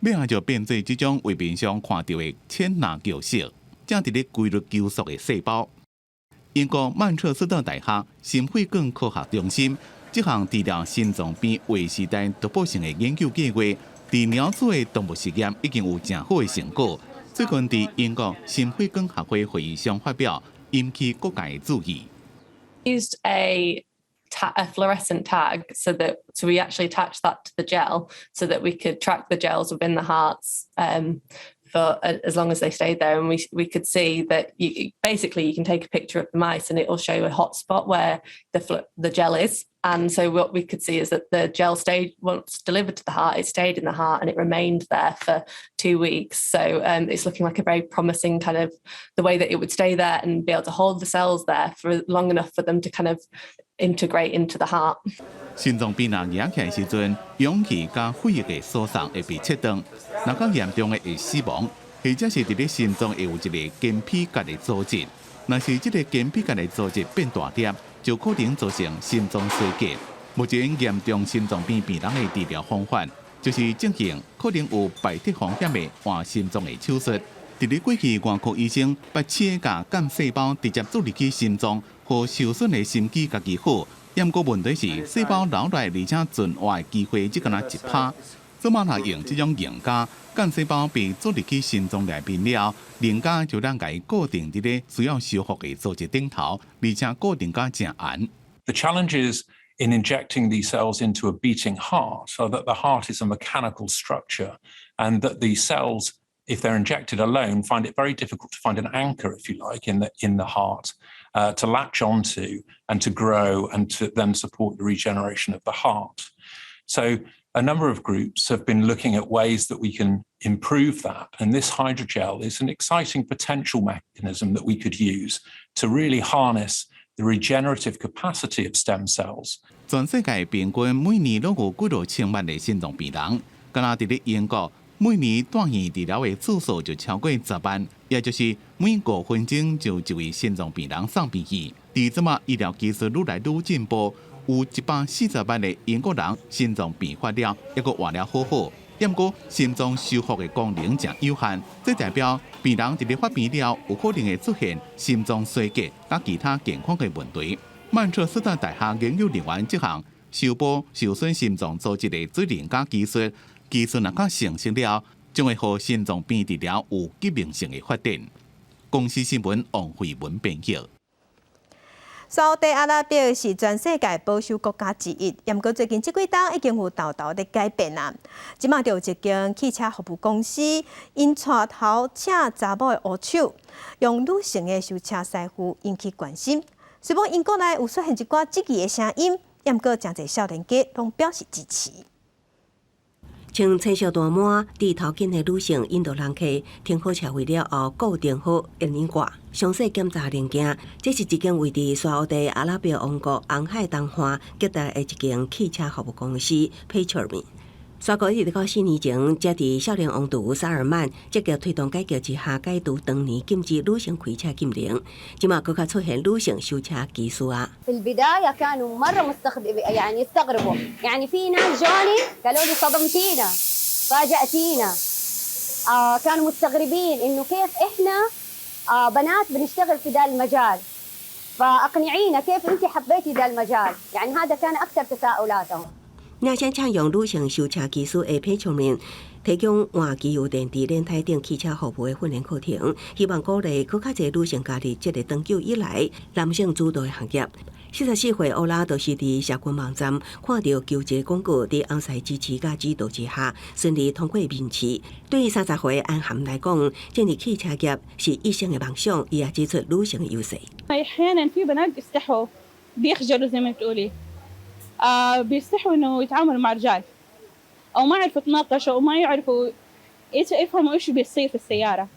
尾仔就变做这种画面上看到的浅蓝球色，正伫咧规律收缩的细胞。英国曼彻斯特大学心血管科学中心这项治疗心脏病划时代突破性的研究计划，伫鸟鼠的动物实验已经有正好的成果。最近伫英国心血管学会会议上发表，引起各界的注意。Used a fluorescent tag so we actually attach that to the gel so that we could track the gels within the hearts for as long as they stayed there, and we could see that you can take a picture of the mice and it will show a hot spot where the gel is. And so what we could see is that the gel stayed, once delivered to the heart, it stayed in the heart and it remained there for 2 weeks. So it's looking like a very promising kind of the way that it would stay there and be able to hold the cells there for long enough for them to kind of integrate into the heart. 心脏病人压起来时阵，氧气加血液的输送会被切断，若较严重的会死亡，或者是伫咧心脏会有一个间皮结的组织。若是这个间皮结的组织变大点，就可能造成心脏衰竭。目前严重心脏病病人的治疗方法，就是进行可能有败血风险的换心脏的手术。伫咧过去，外科医生把切甲干细胞直接注入去心脏，和受损的心肌家己好。不过问题是，细胞留来而且存活的机会只敢若1%。做嘛若用这种凝胶，干细胞被注入去心脏内面了，凝胶就让它固定伫咧需要修复的组织顶头，而且固定甲正严。The challenge is in injecting these cells into a beating heart, so that the heart is a mechanical structure, and that the cells, if they're injected alone, find it very difficult to find an anchor, if you like, in the heart to latch onto and to grow and to then support the regeneration of the heart. So a number of groups have been looking at ways that we can improve that, and this hydrogel is an exciting potential mechanism that we could use to really harness the regenerative capacity of stem cells. 全世界平均每年都有几落千万的心脏病人，敢若伫咧英国，每年住院治疗的次数就超过10万，也就是每5分钟就一位心脏病人送病去。伫即马医疗技术愈来愈进步，有140万的英国人心脏病发了，抑个活了好好。不过，心脏修复的功能真有限，这代表病人伫咧发病了，有可能会出现心脏衰竭甲其他健康的问题。曼彻斯特大学研究人员即项修补受损心脏组织的水凝胶技术，若较成熟了，将会予心脏病治疗有革命性的发展。公司新闻王慧文编辑。沙烏地阿拉伯是全世界保守國家之一，不過最近這幾冬已經有豆豆的改變啦。即馬就有一間汽車服務公司，因帶頭請查某的烏手，用女性的修車師傅引起關心。雖然因國內有出現一寡質疑的聲音，不過真濟少年家攏表示支持。穿青色大滿、低頭巾的女性印度人客停好車位了後，固定好引領掛，詳細檢查零件。這是一間位於沙烏地阿拉伯王國紅海東岸極大的一間汽車服務公司 Petromin。沙國一直到4年前，才佇少年王儲沙爾曼積極推動改革之下，解除當年禁止女性開車禁令。即馬更加出現女性修車技術啊。في البداية كانوا مرة يعني يستغربوا، يعني في ناس جوني قالوا لي صدمتينا، فاجأتينا. كانوا مستغربين إنه كيف إحنا بنات بنشتغل في ذا المجال، فأقنعينا كيف أنت حبيتي ذا المجال، يعني هذا كان أكثر تساؤلاتهم. 那些採用女性修車技術的Petromin提供換機油電池輪胎等汽車服務的訓練課程，希望鼓勵更加多女性加入這個長久以來男性主導的行業。44歲歐拉就是伫社群網站看到求職廣告，伫紅曬支持甲指導之下，順利通過面試。對於30歲安涵來講，進入汽車業是一生的夢想，伊也指出女性的優勢。أحيانا في بنات بيستحوا بيخجلوا زي ما بتقولي، بيستحوا إنه يتعاملوا مع رجال أو ما يعرفوا يتناقشوا أو ما يعرفوا يفهموا إيش بيصير في السيارة،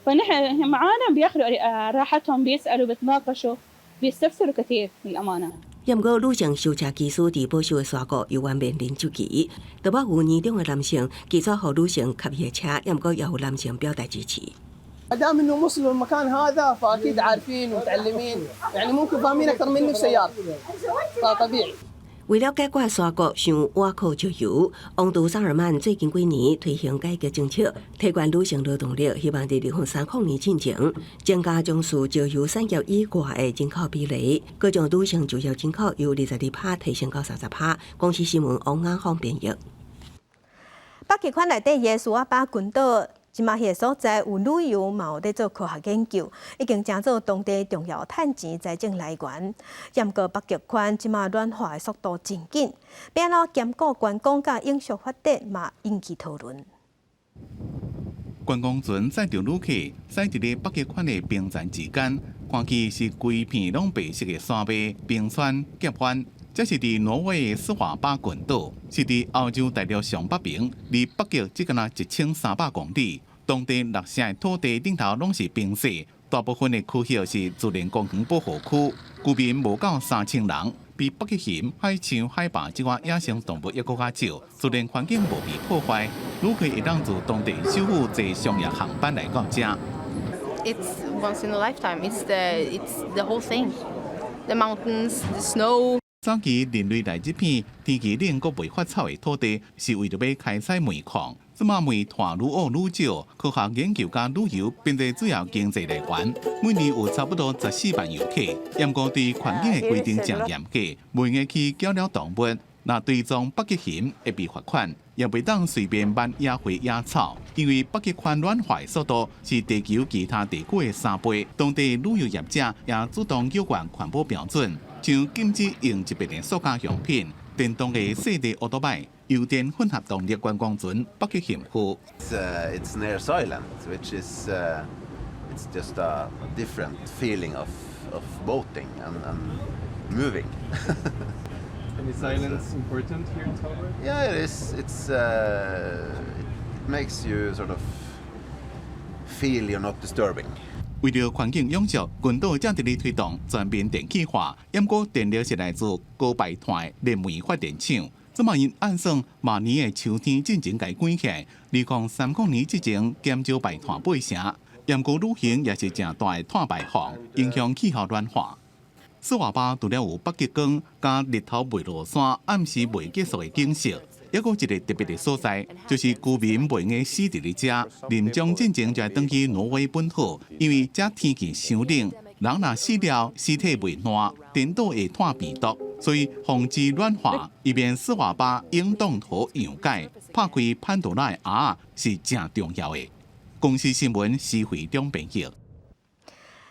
فنحن معانا بياخذوا راحتهم، بيسألوا بيتناقشوا بيستفسروا كثير للأمانة。不過，女性修車技術伫保守的沙國猶原面臨周期，就包有年長的男性拒絕予女性開夜車，不過也有男性表達支持。ما دام انه وصلوا المكان هذا فاكيد عارفين ومتعلمين، يعني ممكن فاهمين اكثر مني في سيارة، فطبيعي。為了解決沙國想挖苦石油，王儲沙爾曼最近幾年推行改革政策，提高女性勞動力，希望在2030年之前增加從事石油產業以外的人口比例，各種女性就業人口由22%提升到30%。公司新聞王安芳編譯。北極圈內底嘅蘇瓦巴群島。即馬迄個所在有旅遊嘛有咧做科學研究，已經成做當地重要趁錢財政來源。不過北極圈即馬暖化的速度真緊，變咯兼顧觀光甲永續發展嘛引起討論。觀光船載着旅客駛佇咧北極圈的冰山之間，看起是規片攏白色的山脈、冰川、結灣。這是伫挪威的斯華巴群島，是伫歐洲大陸上北邊，離北極只敢若1300公里。當地6成的土地頂頭攏是冰雪，大部分的區域是自然公園保護區，居民無到3000人，比北極熊、海象、海豹這款野生動物抑閣較少，自然環境無被破壞，旅客會當自當地首府坐商業航班來到這。It's once in a lifetime. It's the whole thing. The mountains, the snow. 早期人類來這片天氣冷閣未發臭的土地，是為了要開採煤礦。即馬煤炭愈挖愈少，科學研究加旅遊變成主要經濟來源。每年有差不多14萬遊客。不過對環境的規定真嚴格，未用去繳了動物，若追蹤北極熊會被罰款，也袂當隨便掹野花野草，因為北極圈暖化速度是地球其他地區的3倍。當地旅遊業者也主動有關環保標準。像禁止用一遍的塑胶用品、电动的细地奥多拜、油电混合动力观光船北极幸福。It's near Soiland, which is it's just a different feeling of boating and moving. And is silence important here in Svalbard? Yeah, it is. It makes you sort of feel you're not disturbing. 为了环境永续，群岛正伫咧推动全面电气化，淹过电力是来自高排碳的燃煤发电厂。这嘛因按算明年的秋天进前该关起来，2030年之前减少排碳8成。淹过旅行也是正大的碳排放，影响气候暖化。斯瓦巴除了有北极光加日头未落山、暗时未结束的景色。还有一个特别的所在，就是居民袂硬死伫咧遮，临终进前就转去挪威本土，因为遮天气伤冷，人若死了，尸体袂烂，颠倒会碳病毒，所以防止暖化，以免斯瓦巴永冻土溶解，拍开潘多拉的盒是正重要的。公司新闻施惠中编辑。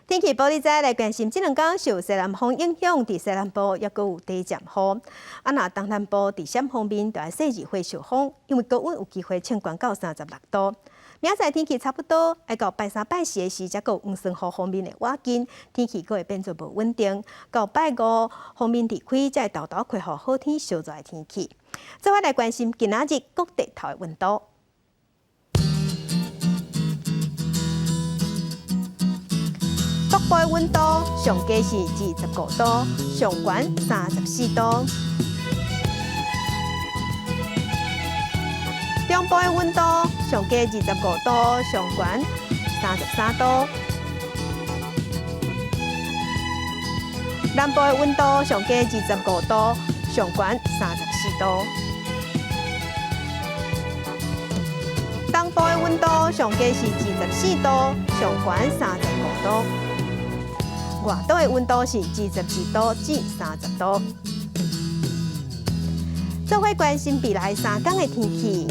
天气报你知来关心，这两天受西南风影响，伫西南部也阁有低阵雨。若东南部伫闪方面，就要细日会受风，因为高温有机会升高到36度。明仔天气差不多，要到拜三拜四的时，才阁有黄酸雨方面的瓦紧，天气阁会变作无稳定。到拜五方面地区，才会豆豆开互好天烧热的天气。再来关心今仔日各地头的温度。北部的温度上低是25度，上悬34度；中部的温度上低25度，上悬33度；南部的温度上低25度，上悬34度；东部的温度上低是24度，上悬35度。外岛的温度是22度至30度。做伙关心未来3天的天气。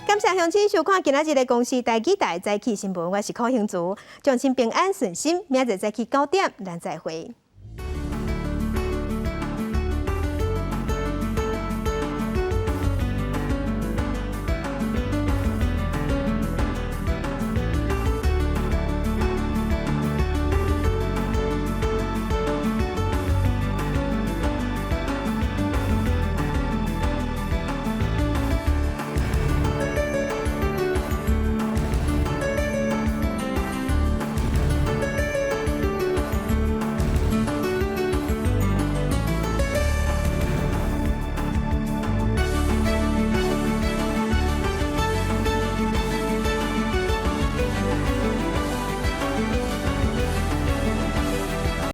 感谢乡亲收看今仔日的公视台记台早起新闻，我是柯兴竹，祝亲平安顺心，明仔载起9点，咱再会。